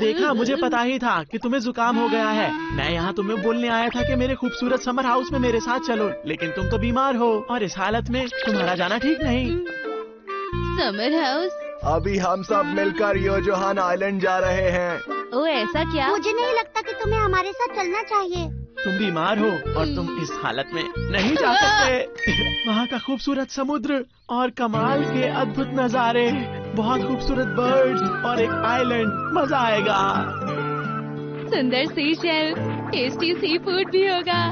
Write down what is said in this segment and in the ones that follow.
देखा, मुझे पता ही था कि तुम्हें जुकाम हो गया है। मैं यहाँ तुम्हें बोलने आया था कि मेरे खूबसूरत समर हाउस में मेरे साथ चलो, लेकिन तुम तो बीमार हो और इस हालत में तुम्हारा जाना ठीक नहीं। Summer house? अभी हम सब मिलकर योजोहान आइलैंड जा रहे हैं। ओ ऐसा क्या? मुझे नहीं लगता कि तुम्हें हमारे साथ चलना चाहिए। तुम बीमार हो और तुम इस हालत में नहीं जा सकते। वहाँ का खूबसूरत समुद्र और कमाल के अद्भुत नज़ारे, बहुत खूबसूरत बर्ड्स और एक आइलैंड, मजा आएगा। सुंदर सी शेल, टेस्टी सी फूड भी होगा।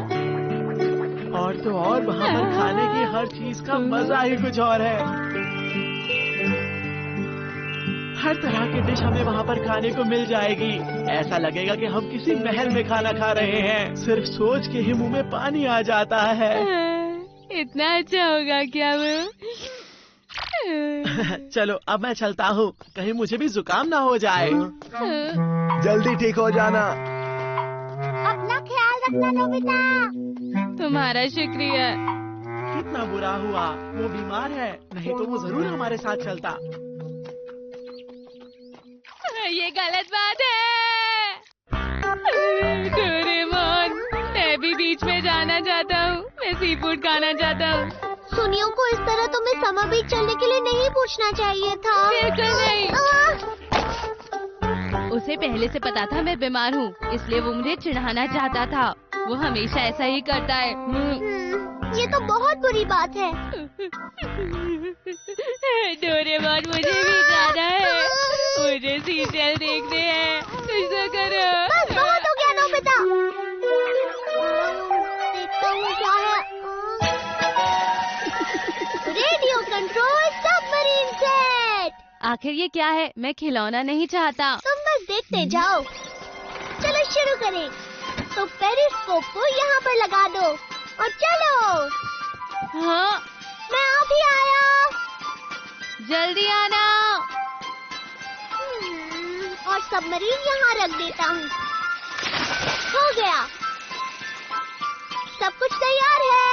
और तो और वहाँ पर खाने की हर चीज का मजा ही कुछ और है। हर तरह की डिश हमें वहाँ पर खाने को मिल जाएगी। ऐसा लगेगा कि हम किसी महल में खाना खा रहे हैं। सिर्फ सोच के ही मुंह में पानी आ जाता है। इतना अच्छा होगा क्या वो? चलो अब मैं चलता हूँ, कहीं मुझे भी जुकाम ना हो जाए। जल्दी ठीक हो जाना। अपना ख्याल रखना नोबिता। तुम्हारा शुक्रिया। कितना बुरा हुआ, वो बीमार है, नहीं तो वो जरूर हमारे साथ चलता। ये गलत बात है। डोरेमोन, मैं भी बीच में जाना चाहता हूँ। मैं सी फूड खाना चाहता हूँ। सुनियो को इस तरह तुम्हें समर बीच चलने के लिए नहीं पूछना चाहिए था। बिल्कुल नहीं। उसे पहले से पता था मैं बीमार हूँ, इसलिए वो मुझे चिढ़ाना चाहता था। वो हमेशा ऐसा ही करता है। ये तो बहुत बुरी बात है। डोरेमोन, मुझे भी जाना है। मुझे सीरियल देखने हैं। कुछ तो करो। बस बहुत हो गया नोबिता। देखता हूँ क्या है। Radio control submarine set. आखिर ये क्या है? मैं खिलौना नहीं चाहता। तुम बस देखते जाओ। चलो शुरू करें। तो पेरिस्कोप को यहाँ पर लगा दो और चलो। हाँ, मैं अभी आया। जल्दी आना। और सबमरीन यहाँ रख देता हूँ। हो गया, सब कुछ तैयार है।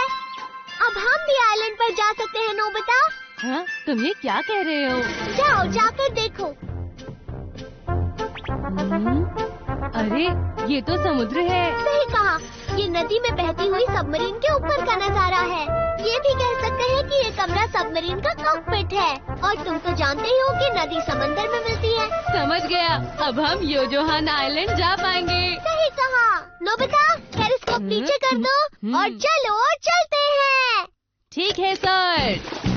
अब हम भी आइलैंड पर जा सकते हैं नोबिता। हाँ, तुम ये क्या कह रहे हो? जाओ जाकर देखो। अरे ये तो समुद्र है। सही कहा, ये नदी में बहती हुई सबमरीन के ऊपर का नजारा है। ये भी कह सकते हैं कि ये कमरा सबमरीन का कॉकपिट है। और तुम तो जानते ही हो कि नदी समंदर में मिलती है। समझ गया, अब हम योजोहान आइलैंड जा पाएंगे। सही कहा। नोबिता, पेरिस्कोप नीचे कर दो और चलो चलते हैं। ठीक है सर।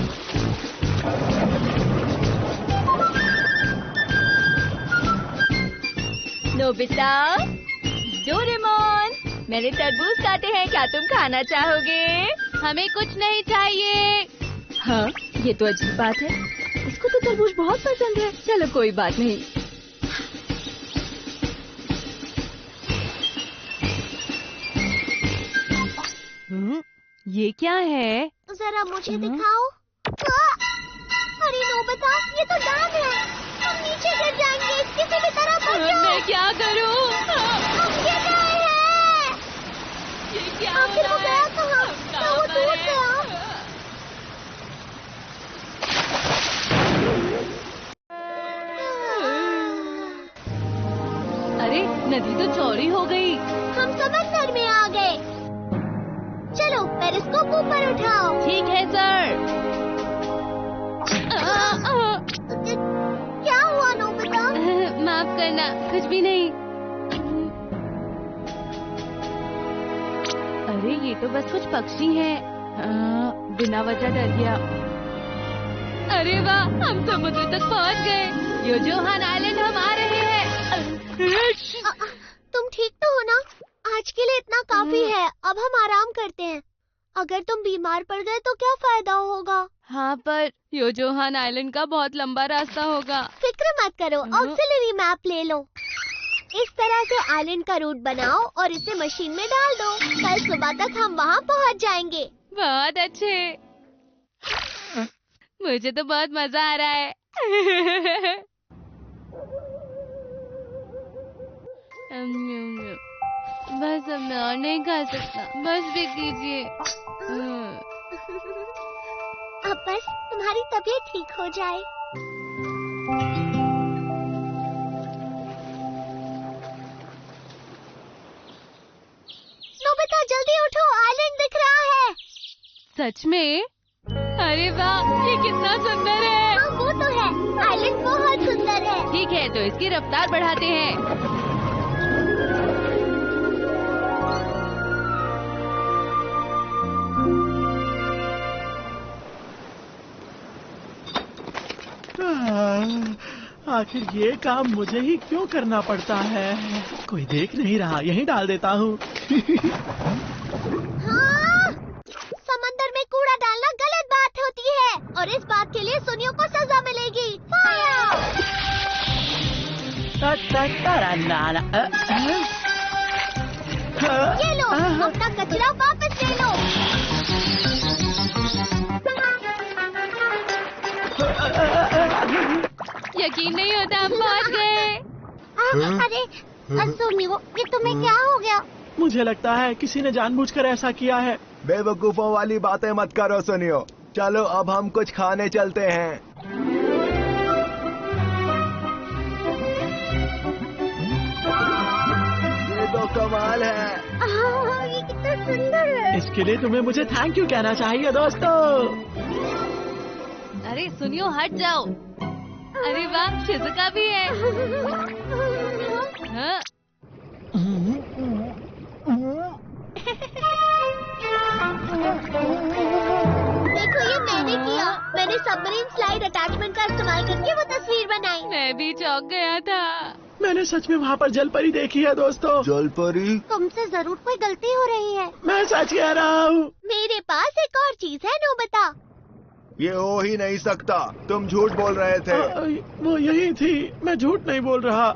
नोबिता, डोरेमोन, मैंने तरबूज काटे हैं, क्या तुम खाना चाहोगे? हमें कुछ नहीं चाहिए। हाँ, ये तो अजीब बात है। इसको तो तरबूज बहुत पसंद है। चलो कोई बात नहीं। ये क्या है? जरा मुझे दिखाओ। अरे नोबिता, ये तो दांत है। हम नीचे गिर जाएंगे। किसी भी तरह बचो। मैं क्या करूं? हम गिर रहे हैं। ये क्या आखिर वो गया कहाँ? क्या वो टूट गया? अरे नदी तो चौड़ी हो गई। हम समंदर में आ गए। चलो पेरिस्कोप ऊपर उठाओ। ठीक है सर। क्या हुआ नोबिता? माफ करना, कुछ भी नहीं। अरे ये तो बस कुछ पक्षी हैं। बिना वजह डर गया। अरे वाह, हम समुद्र तक पहुंच गए। योजोहान आइलैंड हम आ रहे हैं। तुम ठीक तो हो ना? आज के लिए इतना काफी है। अब हम आराम करते हैं। अगर तुम बीमार पड़ गए तो क्या फायदा होगा? हाँ, पर योजोहान आइलैंड का बहुत लंबा रास्ता होगा। फिक्र मत करो, ऑक्सिलरी मैप ले लो। इस तरह से आइलैंड का रूट बनाओ और इसे मशीन में डाल दो। कल सुबह तक हम वहाँ पहुँच जाएंगे। बहुत अच्छे। मुझे तो बहुत मजा आ रहा है। बस अब मैं और नहीं खा सकता। बस भी कीजिए। अब बस तुम्हारी तबीयत ठीक हो जाए। सच में? अरे वाह, ये कितना सुंदर है। हाँ, वो तो है। आइलैंड बहुत सुंदर है। ठीक है, तो इसकी रफ्तार बढ़ाते हैं। आखिर ये काम मुझे ही क्यों करना पड़ता है? कोई देख नहीं रहा, यहीं डाल देता हूँ। हाँ, समंदर में कूड़ा डालना गलत बात होती है और इस बात के लिए सुनियो को सजा मिलेगी। फायर! ये लो, अपना कचरा वापस ले लो। यकीन नहीं होता, हम पहुंच गए। अरे सुनियो, ये तुम्हें क्या हो गया? मुझे लगता है किसी ने जानबूझकर ऐसा किया है। बेवकूफों वाली बातें मत करो सुनियो। चलो अब हम कुछ खाने चलते हैं। ये तो कमाल है। ये कितना सुंदर है। इसके लिए तुम्हें मुझे थैंक यू कहना चाहिए दोस्तों। अरे सुनियो, हट जाओ। अरे वाह, शिजुका भी है। हाँ। देखो, ये मैंने किया। मैंने सबमरीन स्लाइड अटैचमेंट का इस्तेमाल करके वो तस्वीर बनाई। मैं भी चौंक गया था। मैंने सच में वहाँ पर जलपरी देखी है दोस्तों। जलपरी? तुमसे जरूर कोई गलती हो रही है। मैं सच कह रहा हूँ। मेरे पास एक और चीज है, नोबिता। ये हो ही नहीं सकता, तुम झूठ बोल रहे थे। वो यही थी, मैं झूठ नहीं बोल रहा।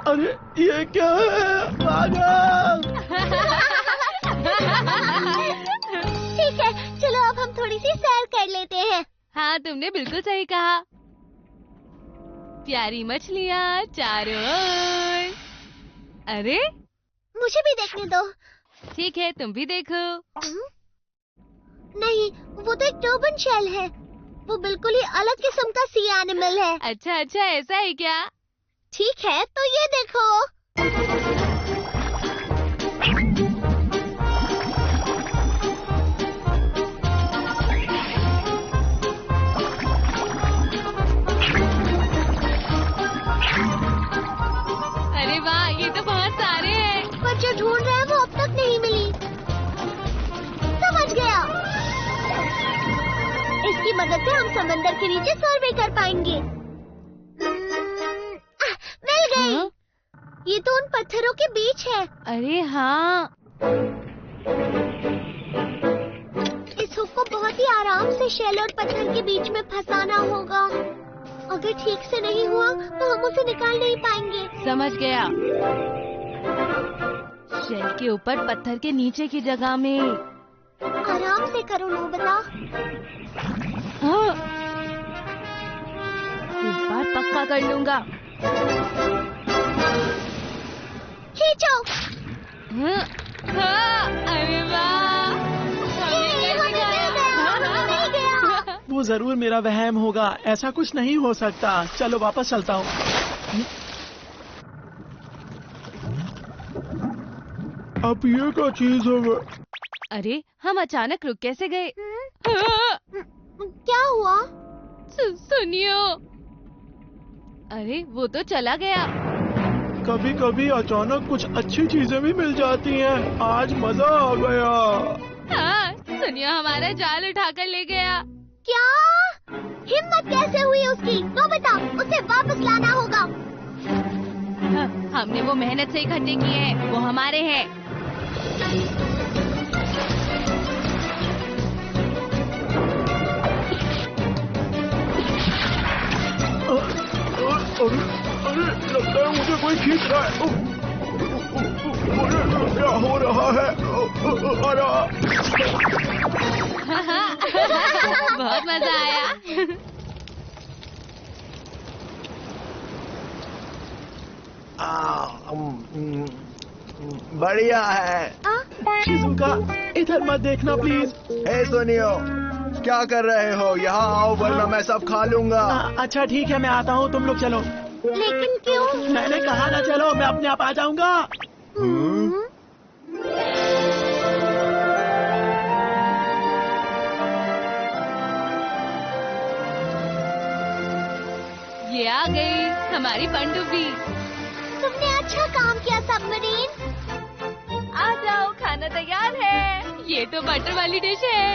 अरे ये क्या है? पागल! ठीक है, चलो अब हम थोड़ी सी सैर कर लेते हैं। हाँ, तुमने बिल्कुल सही कहा। प्यारी मछलियाँ चारों ओर। अरे मुझे भी देखने दो। ठीक है, तुम भी देखो। नहीं, वो तो एक टर्बन शेल है। वो बिल्कुल ही अलग किस्म का सी एनिमल है। अच्छा अच्छा, ऐसा है क्या? ठीक है, तो ये देखो। अरे वाह, ये तो बहुत सारे हैं। पर जो ढूंढ रहे हैं वो अब तक नहीं मिली। समझ गया। इसकी मदद से हम समंदर के नीचे सर्वे कर पाएंगे। मिल गई। हाँ? ये तो उन पत्थरों के बीच है। अरे हाँ। इस हुक को बहुत ही आराम से शेल और पत्थर के बीच में फंसाना होगा। अगर ठीक से नहीं हुआ तो हम उसे निकाल नहीं पाएंगे। समझ गया। शेल के ऊपर पत्थर के नीचे की जगह में। आराम से करो नोबिता। हाँ, इस बार पक्का कर लूंगा। खींचो। हाँ, हाँ, अरे वाह, ये हमें मिल गया, हमें मिल गया। वो जरूर मेरा वहम होगा, ऐसा कुछ नहीं हो सकता। चलो वापस चलता हूँ। अब ये क्या चीज है? अरे हम अचानक रुक कैसे गए? हाँ, क्या हुआ? सुनियो। अरे वो तो चला गया। कभी कभी अचानक कुछ अच्छी चीजें भी मिल जाती हैं। आज मजा आ गया। हाँ, सुनियो हमारा जाल उठाकर ले गया। क्या? हिम्मत कैसे हुई उसकी? नोबिता, उसे वापस लाना होगा। हाँ, हमने वो मेहनत से इकट्ठे किए हैं, वो हमारे हैं। अरे लगता है मुझे कोई खींच रहा है। अरे क्या हो रहा है? बहुत मजा आया। बढ़िया है। शिजुका, इधर मत देखना प्लीज। हे सुनियो, क्या कर रहे हो? यहाँ आओ वरना मैं सब खा लूंगा। अच्छा ठीक है, मैं आता हूँ, तुम लोग चलो। लेकिन क्यों? मैंने कहा ना चलो, मैं अपने आप आ जाऊंगा। ये आ गई हमारी पनडुब्बी। तुमने अच्छा काम किया सबमरीन। आ जाओ, खाना तैयार है। ये तो बटर वाली डिश है।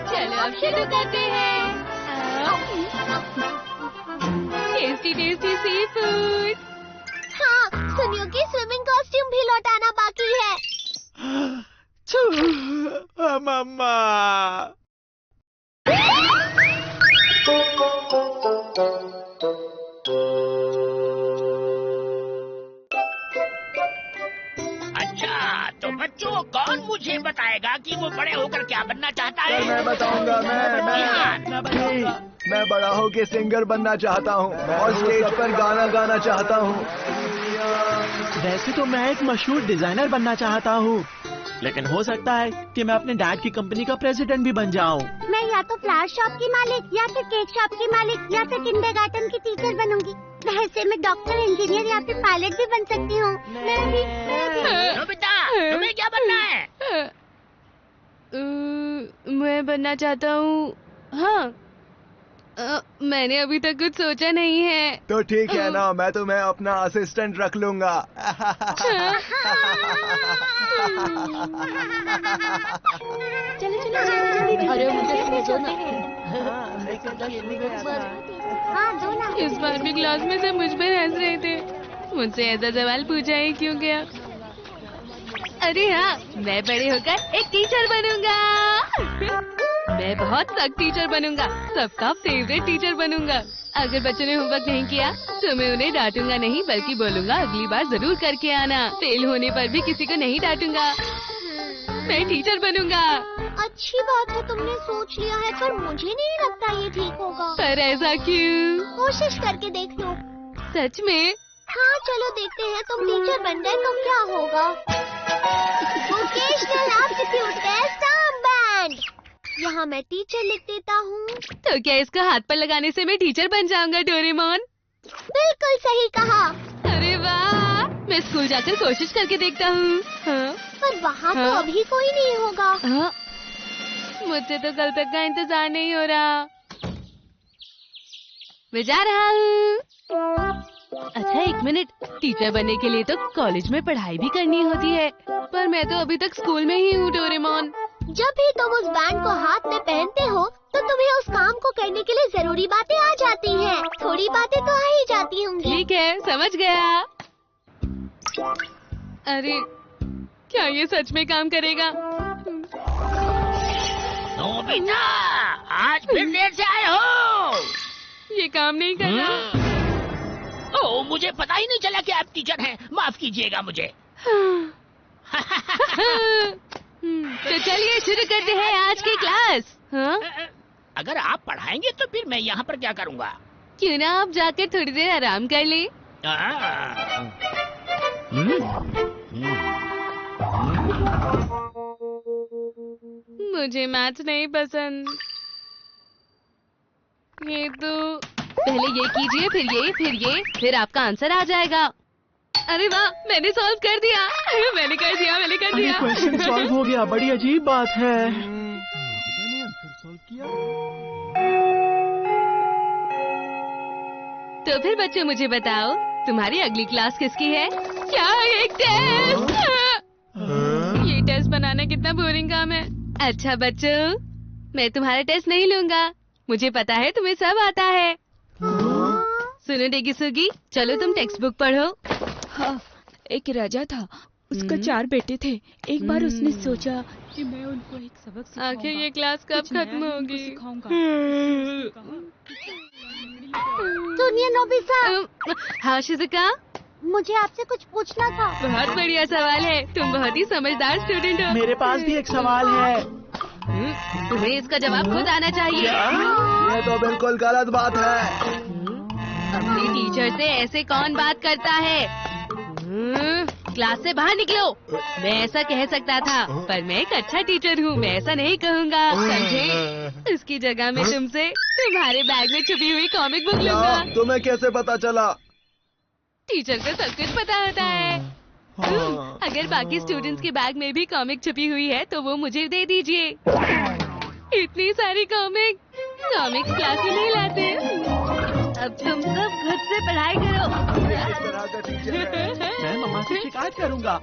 चलो अब शुरू करते हैं। Tasty tasty sea food. हाँ, सुनियो की स्विमिंग कॉस्ट्यूम भी लौटाना बाकी है। मम्मा। अच्छा, तो बच्चों कौन मुझे बताएगा कि वो बड़े होकर क्या बनना चाहता है? मैं बताऊंगा। मैं बड़ा होके सिंगर बनना चाहता हूँ और स्टेज पर गाना गाना चाहता हूँ। वैसे तो मैं एक मशहूर डिजाइनर बनना चाहता हूँ, लेकिन हो सकता है कि मैं अपने डैड की कंपनी का प्रेसिडेंट भी बन जाऊँ। मैं या तो फ्लावर शॉप की मालिक, या फिर केक शॉप की मालिक, या फिर किंडरगार्टन की टीचर बनूंगी। वैसे मैं डॉक्टर, इंजीनियर या फिर पायलट भी बन सकती हूँ। मैं भी। नोबिता, तुम्हें क्या बनना है? मैं बनना चाहता हूँ। हाँ, मैंने अभी तक कुछ सोचा नहीं है। तो ठीक है ना, मैं तुम्हें अपना असिस्टेंट रख लूंगा। चलो जल्दी। अरे मुझे सोचते हाँ, दो ना। इस बार भी क्लास में से मुझ पर हंस रहे थे। मुझसे ऐसा सवाल पूछा ही क्यों गया? अरे हाँ, मैं बड़े होकर एक टीचर बनूंगा। मैं बहुत सख्त टीचर बनूंगा, सबका फेवरेट टीचर बनूंगा। अगर बच्चों ने होमवर्क नहीं किया तो मैं उन्हें डांटूंगा नहीं, बल्कि बोलूंगा अगली बार जरूर करके आना। फेल होने पर भी किसी को नहीं डांटूंगा। मैं टीचर बनूंगा। अच्छी बात है, तुमने सोच लिया है, पर मुझे नहीं लगता ये ठीक होगा। पर ऐसा क्यों? कोशिश करके देख लो। सच में? हाँ, चलो देखते हैं। तुम टीचर बन गए तो क्या होगा। Vocational aptitude test arm band. यहाँ मैं टीचर लिख देता हूँ। तो क्या इसको हाथ पर लगाने से मैं टीचर बन जाऊंगा डोरेमोन? बिल्कुल सही कहा। अरे वाह, मैं स्कूल जाकर कोशिश करके देखता हूँ। हाँ? पर वहाँ तो हाँ? अभी कोई नहीं होगा। हाँ? मुझसे तो कल तक का इंतजार नहीं हो रहा। मैं जा रहा हूँ। अच्छा, एक मिनट। टीचर बनने के लिए तो कॉलेज में पढ़ाई भी करनी होती है, पर मैं तो अभी तक स्कूल में ही हूँ डोरेमोन। जब भी तुम उस बैंड को हाथ में पहनते हो तो तुम्हें उस काम को करने के लिए जरूरी बातें आ जाती हैं। थोड़ी बातें तो आ ही जाती होंगी। ठीक है, समझ गया। अरे, क्या ये सच में काम करेगा? नोबिता, आज फिर देर से आए हो। ये काम नहीं कर रहा। ओह, मुझे पता ही नहीं चला कि आप टीचर हैं। माफ कीजिएगा मुझे। तो चलिए शुरू करते हैं आज की क्लास। हाँ? अगर आप पढ़ाएंगे तो फिर मैं यहाँ पर क्या करूँगा? क्यों ना आप जाकर थोड़ी देर आराम कर ले। मुझे मैथ्स नहीं पसंद। ये तो पहले ये कीजिए, फिर ये, फिर आपका आंसर आ जाएगा। अरे वाह, मैंने सॉल्व कर दिया। मैंने कर दिया। क्वेश्चन सॉल्व हो गया, बड़ी अजीब बात है। तो फिर बच्चों मुझे बताओ, तुम्हारी अगली क्लास किसकी है? क्या एक टेस्ट? ये टेस्ट बनाना कितना बोरिंग काम है। अच्छा बच्चों, मैं तुम्हारा टेस्ट नहीं लूंगा। मुझे पता है तुम्हें सब आता है। सुनो डेगिसुगी, चलो तुम टेक्स्ट बुक पढ़ो। हाँ, एक राजा था, उसका 4 बेटे थे। एक बार उसने सोचा कि मैं उनको एक सबक सिखाऊंगा। आखिर ये क्लास कब कुछ नया खत्म उनको होगी? सिखाऊंगा। सुनिए नोबिता, हाँ शिजुका, मुझे आपसे कुछ पूछना था। बहुत बढ़िया सवाल है। तुम बहुत ही समझदार स्टूडेंट हो। मेरे पास भी एक सवाल है। तुम्हें इसका जवाब खुद आना चाहिए। ये तो बिल्कुल गलत बात है। अपने टीचर से ऐसे कौन बात करता है? क्लास से बाहर निकलो। मैं ऐसा कह सकता था, पर मैं एक अच्छा टीचर हूँ, मैं ऐसा नहीं कहूँगा, समझे? इसकी जगह मैं तुमसे तुम्हारे बैग में छुपी हुई कॉमिक बुक लूंगा। तुम्हें कैसे पता चला? टीचर को सब कुछ पता होता है। अगर बाकी स्टूडेंट्स के बैग में भी कॉमिक छुपी हुई है तो वो मुझे दे दीजिए। इतनी सारी कॉमिक्स क्लास में नहीं लाते। अब तुम सब खुद से पढ़ाई करो। किस तरह का टीचर है? मैं मम्मा से शिकायत करूंगा।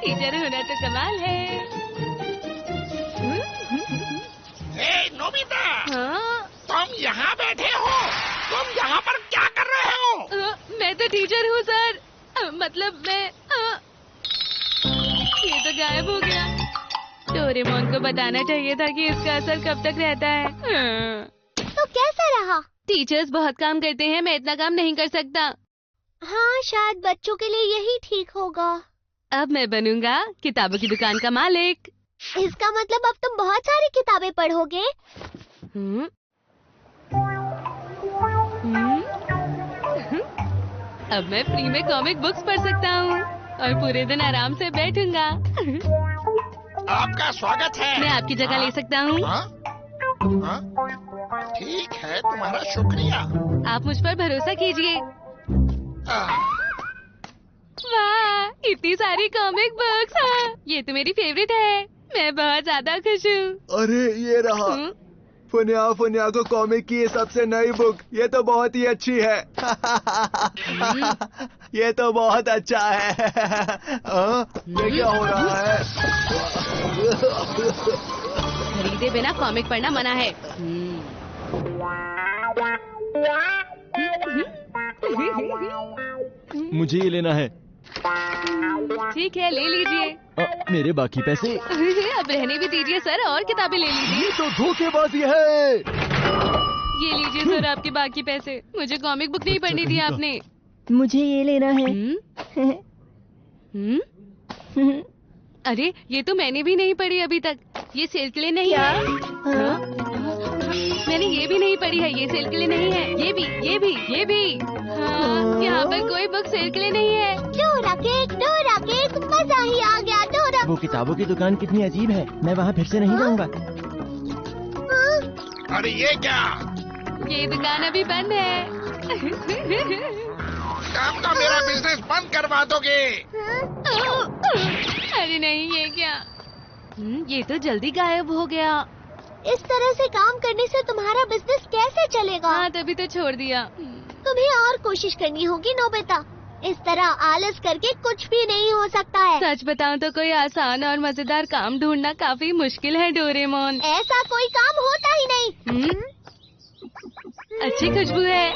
टीचर होना तो कमाल है। ए नोबिता, हाँ? तुम यहाँ बैठे हो? तुम यहाँ पर क्या कर रहे हो? मैं तो टीचर हूँ सर। मतलब मैं ये तो गायब हो गया। डोरेमोन को बताना चाहिए था कि इसका असर कब तक रहता है। तो कैसा रहा? टीचर्स बहुत काम करते हैं, मैं इतना काम नहीं कर सकता। हाँ, शायद बच्चों के लिए यही ठीक होगा। अब मैं बनूंगा किताबों की दुकान का मालिक। इसका मतलब अब तुम बहुत सारी किताबें पढ़ोगे। हम्म? अब मैं फ्री में कॉमिक बुक्स पढ़ सकता हूँ और पूरे दिन आराम से बैठूंगा। आपका स्वागत है। मैं आपकी जगह ले सकता हूँ। हाँ? हाँ? ठीक है, तुम्हारा शुक्रिया। आप मुझ पर भरोसा कीजिए। आह, वाह, इतनी सारी कॉमिक बुक्स। हाँ, ये तो मेरी फेवरेट है। मैं बहुत ज्यादा खुश हूँ। अरे ये रहा फुनिया फुनिया को कॉमिक की सबसे नई बुक। ये तो बहुत ही अच्छी है। ये तो बहुत अच्छा है। ये क्या हो रहा है? खरीदे बिना कॉमिक पढ़ना मना है। मुझे ये लेना है। ठीक है, ले लीजिए। मेरे बाकी पैसे? अब रहने भी दीजिए सर, और किताबें ले लीजिए। ये तो धोखेबाजी है। ये लीजिए सर आपके बाकी पैसे। मुझे कॉमिक बुक नहीं पढ़नी थी आपने। मुझे ये लेना है। अरे ये तो मैंने भी नहीं पढ़ी अभी तक। ये सेल के लिए नहीं है। हाँ? मैंने ये भी नहीं पढ़ी है। ये सेल के लिए नहीं है। ये भी, ये भी, ये भी। हाँ, यहाँ पर कोई बुक सेल के लिए नहीं है। डोरा केक, मजा ही आ गया डोरा। वो किताबों की दुकान कितनी अजीब है। मैं वहाँ फिर से नहीं जाऊँगा। अरे ये क्या? ये दुकान अभी बंद है। काम का मेरा बिजनेस बंद करवा दोगे? अरे नहीं, ये क्या? ये तो जल्दी गायब हो गया। इस तरह से काम करने से तुम्हारा बिजनेस कैसे चलेगा? हाँ, तभी तो छोड़ दिया। तुम्हें और कोशिश करनी होगी नोबिता। इस तरह आलस करके कुछ भी नहीं हो सकता है। सच बताऊं तो कोई आसान और मजेदार काम ढूंढना काफी मुश्किल है डोरेमोन। ऐसा कोई काम होता ही नहीं। अच्छी खुशबू है।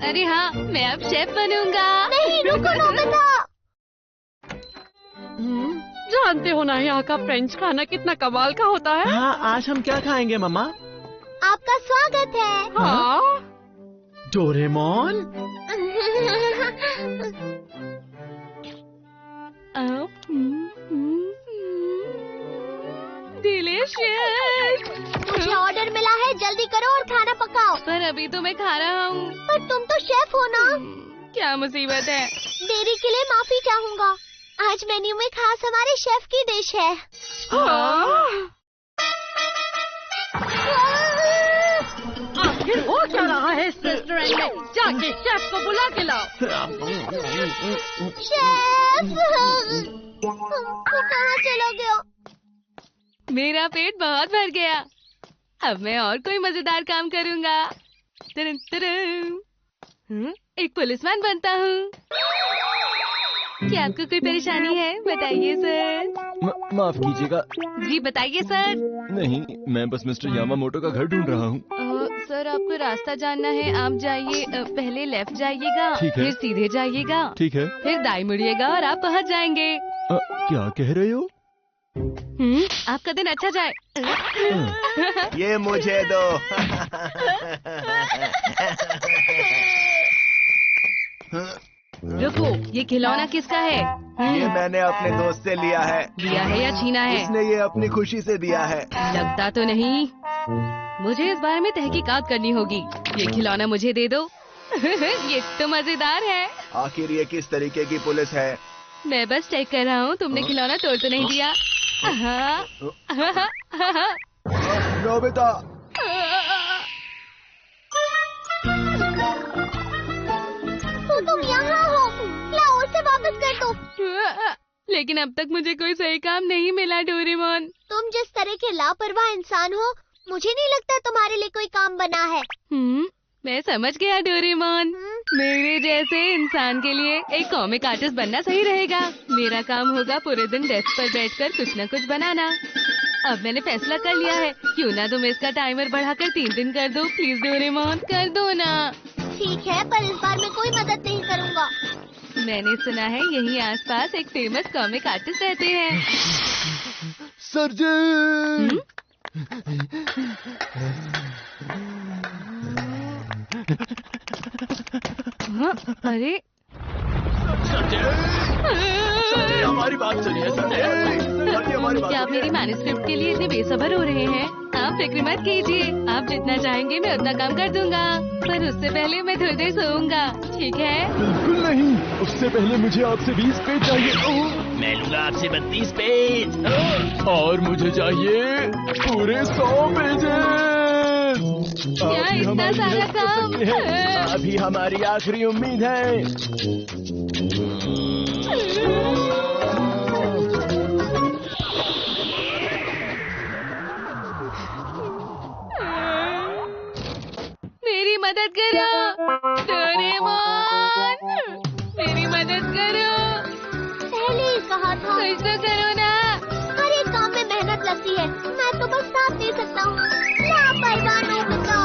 अरे हाँ, मैं अब शेफ बनूंगा। नहीं, रुको नोबिता। जानते हो ना यहाँ का फ्रेंच खाना कितना कमाल का होता है। हाँ, आज हम क्या खाएंगे मम्मा? आपका स्वागत है। हाँ। डोरेमोन? डिलीशियस। मुझे ऑर्डर मिला है, जल्दी करो और खाना पकाओ। पर अभी तो मैं खा रहा हूँ। पर तुम तो शेफ हो ना। क्या मुसीबत है। देरी के लिए माफी चाहूँगा। आज मेन्यू में खास हमारे शेफ की डिश है। आखिर हो क्या रहा है इस रेस्टोरेंट में? जाके शेफ को बुला के लाओ। शेफ, कहाँ चला गया? मेरा पेट बहुत भर गया। अब मैं और कोई मजेदार काम करूँगा। तरन तरन। एक पुलिसमैन बनता हूँ। क्या आपको कोई परेशानी है? बताइए सर। माफ कीजिएगा। जी बताइए सर। नहीं, मैं बस मिस्टर यामामोटो का घर ढूंढ रहा हूँ। सर आपको रास्ता जानना है, आप जाइए। पहले लेफ्ट जाइएगा, ठीक है। फिर सीधे जाइएगा, ठीक है। फिर दाएं मुड़िएगा और आप पहुँच जाएंगे। क्या कह रहे हो? आपका दिन अच्छा जाए। ये मुझे दो। रुको, ये खिलौना किसका है? ये मैंने अपने दोस्त से लिया है। लिया है या छीना है? उसने ये अपनी खुशी से दिया है। लगता तो नहीं। मुझे इस बारे में तहकीकात करनी होगी। ये खिलौना मुझे दे दो। ये तो मजेदार है। आखिर ये किस तरीके की पुलिस है? मैं बस चेक कर रहा हूँ, तुमने खिलौना तोड़ तो नहीं दिया? नोबिता, तो तुम यहाँ हो। लाओ, उसे वापस कर दो। लेकिन अब तक मुझे कोई सही काम नहीं मिला डोरेमोन। तुम जिस तरह के लापरवाह इंसान हो, मुझे नहीं लगता तुम्हारे लिए कोई काम बना है। मैं समझ गया डोरेमोन। मेरे जैसे इंसान के लिए एक कॉमिक आर्टिस्ट बनना सही रहेगा। मेरा काम होगा पूरे दिन डेस्क पर बैठकर कुछ न कुछ बनाना। अब मैंने फैसला कर लिया है, क्यों ना तुम इसका टाइमर बढ़ाकर 3 दिन कर दो। प्लीज डोरेमोन, कर दो ना। ठीक है, पर इस बार मैं कोई मदद नहीं करूँगा। मैंने सुना है यहीं आसपास एक फेमस कॉमिक आर्टिस्ट रहते हैं। सर्जन! हाँ, अरे संजय, हमारी बात सुनिए संजय। क्या आप मेरी मैन्युस्क्रिप्ट के लिए इतने बेसब्र हो रहे हैं? आप फिक्र मत कीजिए, आप जितना चाहेंगे मैं उतना काम कर दूंगा, पर उससे पहले मैं थोड़ी देर सोऊंगा, ठीक है? बिल्कुल नहीं, उससे पहले मुझे आपसे 20 पेज चाहिए। मैं लूंगा आपसे 32 पेज। और मुझे चाहिए पूरे 100 पेजेस। क्या इतना सारा काम? अभी हमारी आखिरी उम्मीद है। मेरी मदद करो डोरेमोन, मेरी मदद करो। पहले ही कहा था। कुछ तो करो ना। हर एक काम में मेहनत लगती है, मैं तो बस साथ दे सकता हूँ। लापरवाह नोबिता।